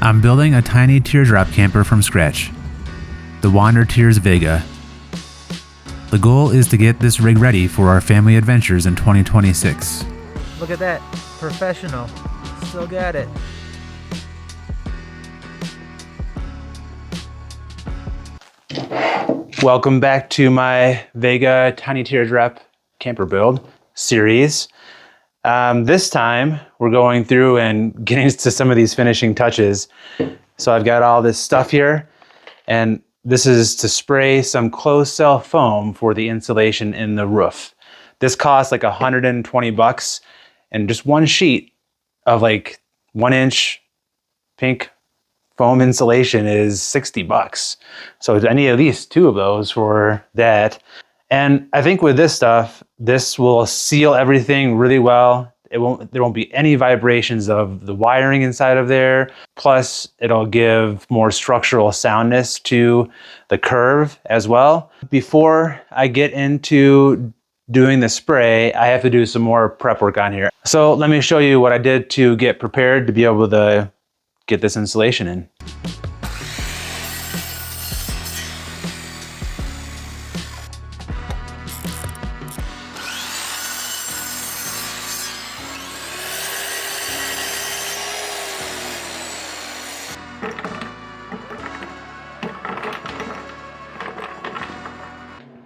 I'm building a tiny teardrop camper from scratch, the Wander Tears Vaga. The goal is to get this rig ready for our family adventures in 2026. Look at that, professional, still got it. Welcome back to my Vaga tiny teardrop camper build series. This time we're going through and getting to some of these finishing touches. So I've got all this stuff here, and this is to spray some closed cell foam for the insulation in the roof. This costs like $120, and just one sheet of like 1-inch pink foam insulation is $60. So any of these two of those for that. And I think with this stuff, this will seal everything really well. There won't be any vibrations of the wiring inside of there. Plus, it'll give more structural soundness to the curve as well. Before I get into doing the spray, I have to do some more prep work on here. So let me show you what I did to get prepared to be able to get this insulation in.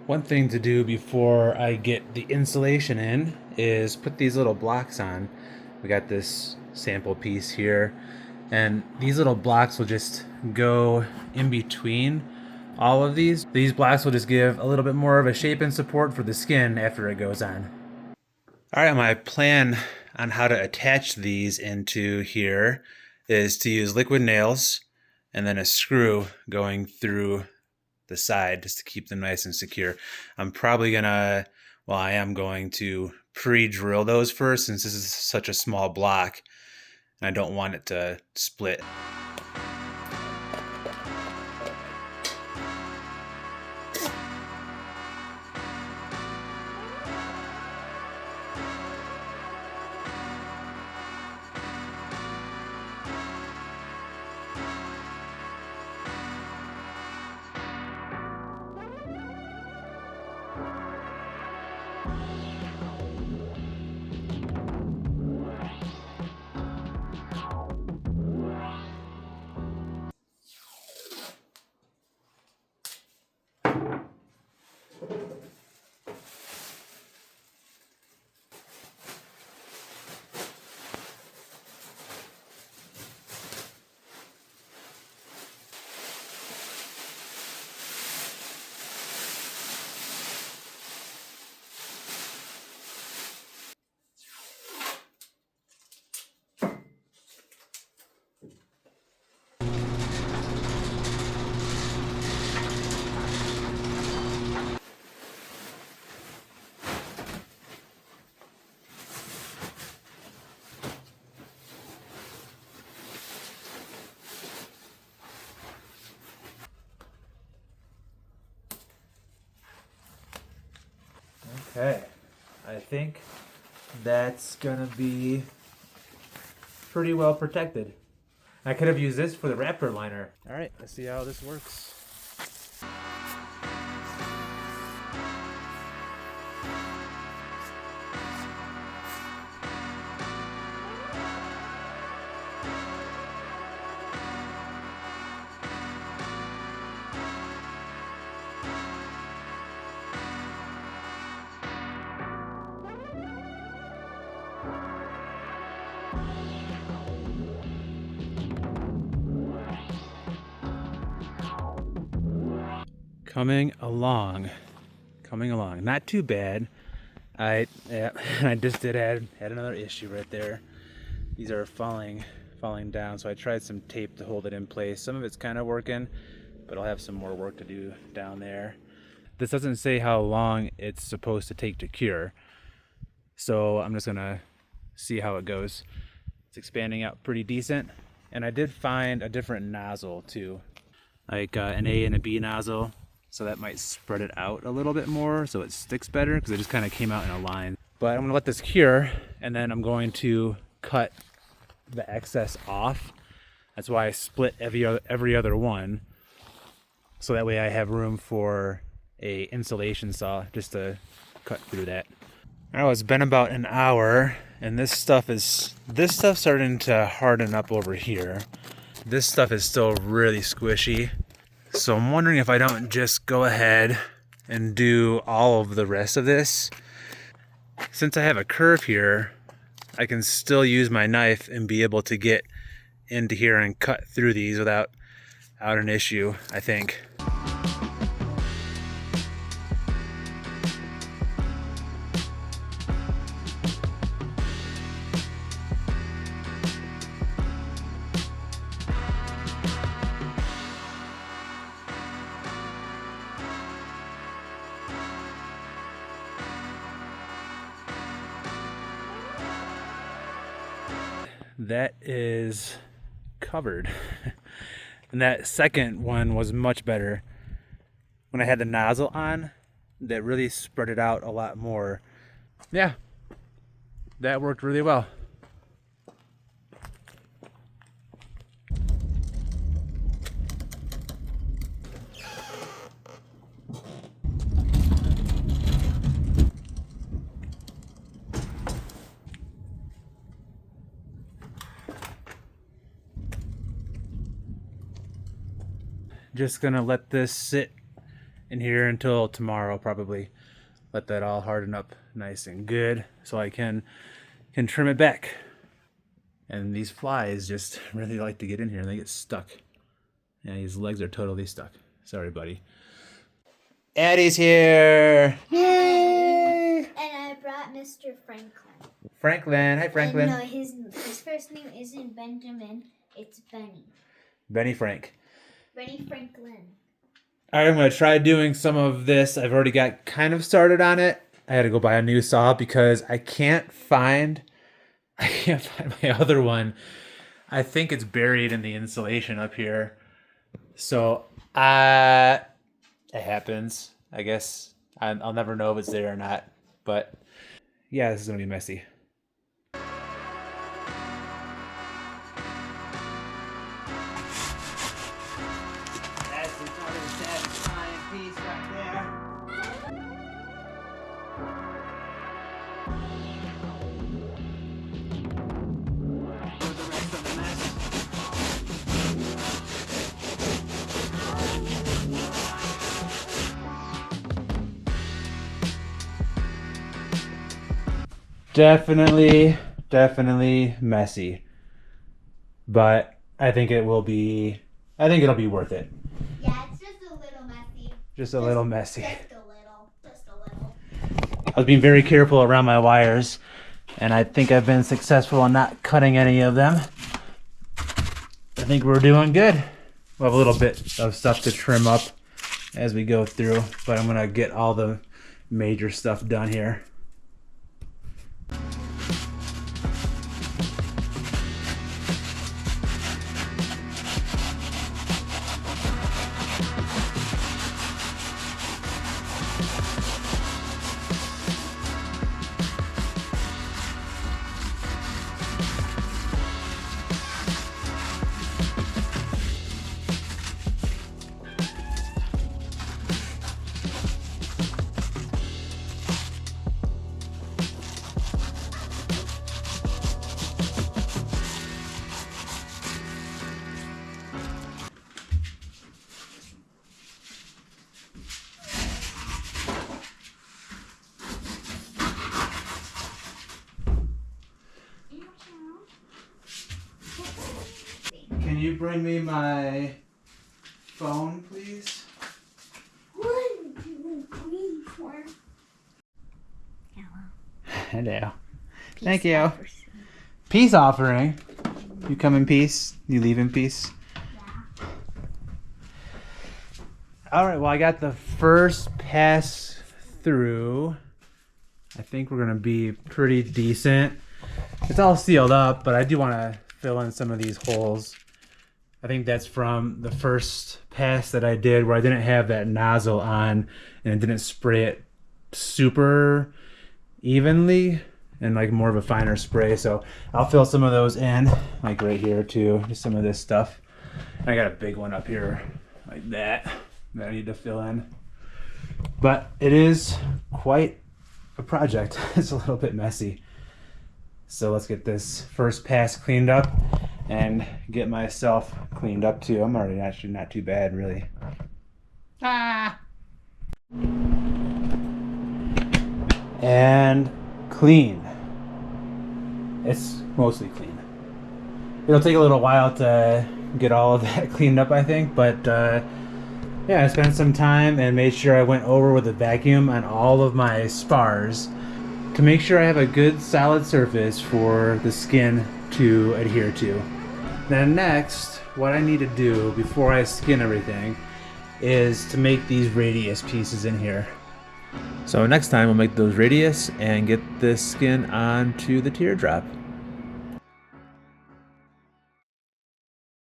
One thing to do before I get the insulation in is put these little blocks on. We got this sample piece here, and these little blocks will just go in between all of these. These blocks will just give a little bit more of a shape and support for the skin after it goes on. All right, my plan on how to attach these into here is to use liquid nails and then a screw going through the side just to keep them nice and secure. I'm probably gonna, well, I am going to pre-drill those first, since this is such a small block and I don't want it to split. Okay, I think that's gonna be pretty well protected. I could have used this for the Raptor liner. All right, let's see how this works. Coming along, not too bad. I just did add another issue right there. These are falling down, so I tried some tape to hold it in place. Some of it's kind of working, but I'll have some more work to do down there. This doesn't say how long it's supposed to take to cure, so I'm just gonna see how it goes. It's expanding out pretty decent, and I did find a different nozzle too, like an A and a B nozzle. So that might spread it out a little bit more so it sticks better, because it just kind of came out in a line. But I'm gonna let this cure, and then I'm going to cut the excess off. That's why I split every other one. So that way I have room for a insulation saw just to cut through that. Now it's been about an hour and this stuff's starting to harden up over here. This stuff is still really squishy. So I'm wondering if I don't just go ahead and do all of the rest of this. Since I have a curve here, I can still use my knife and be able to get into here and cut through these without an issue, I think. That is covered. And that second one was much better. When I had the nozzle on, that really spread it out a lot more. Yeah, that worked really well. Just gonna let this sit in here until tomorrow, probably. Let that all harden up nice and good so I can trim it back. And these flies just really like to get in here and they get stuck. Yeah, his legs are totally stuck. Sorry, buddy. Addie's here! Yay! And I brought Mr. Franklin. Franklin, hi Franklin. And no, his first name isn't Benjamin, it's Benny. Benny Frank. Benny Franklin. All right, I'm gonna try doing some of this. I've already got kind of started on it. I had to go buy a new saw because I can't find my other one. I think it's buried in the insulation up here. So it happens. I guess I'll never know if it's there or not. But yeah, this is gonna be messy. Definitely messy. But I think it'll be worth it. Yeah, it's just a little messy. Just a little messy. Just a little. I was being very careful around my wires, and I think I've been successful in not cutting any of them. I think we're doing good. We'll have a little bit of stuff to trim up as we go through, but I'm gonna get all the major stuff done here. Can you bring me my phone, please? 1, 2, 3, 4. Hello. Hello. Thank you. Peace offering. You come in peace. You leave in peace. Yeah. All right. Well, I got the first pass through. I think we're gonna be pretty decent. It's all sealed up, but I do want to fill in some of these holes. I think that's from the first pass that I did where I didn't have that nozzle on and it didn't spray it super evenly. and like more of a finer spray. So I'll fill some of those in, like right here too, just some of this stuff. I got a big one up here like that I need to fill in. But it is quite a project. It's a little bit messy. So let's get this first pass cleaned up and get myself cleaned up too. I'm already actually not too bad, really. And clean. It's mostly clean. It'll take a little while to get all of that cleaned up, I think, but yeah, I spent some time and made sure I went over with a vacuum on all of my spars to make sure I have a good solid surface for the skin to adhere to. Then next, what I need to do before I skin everything is to make these radius pieces in here. So next time we'll make those radius and get this skin onto the teardrop.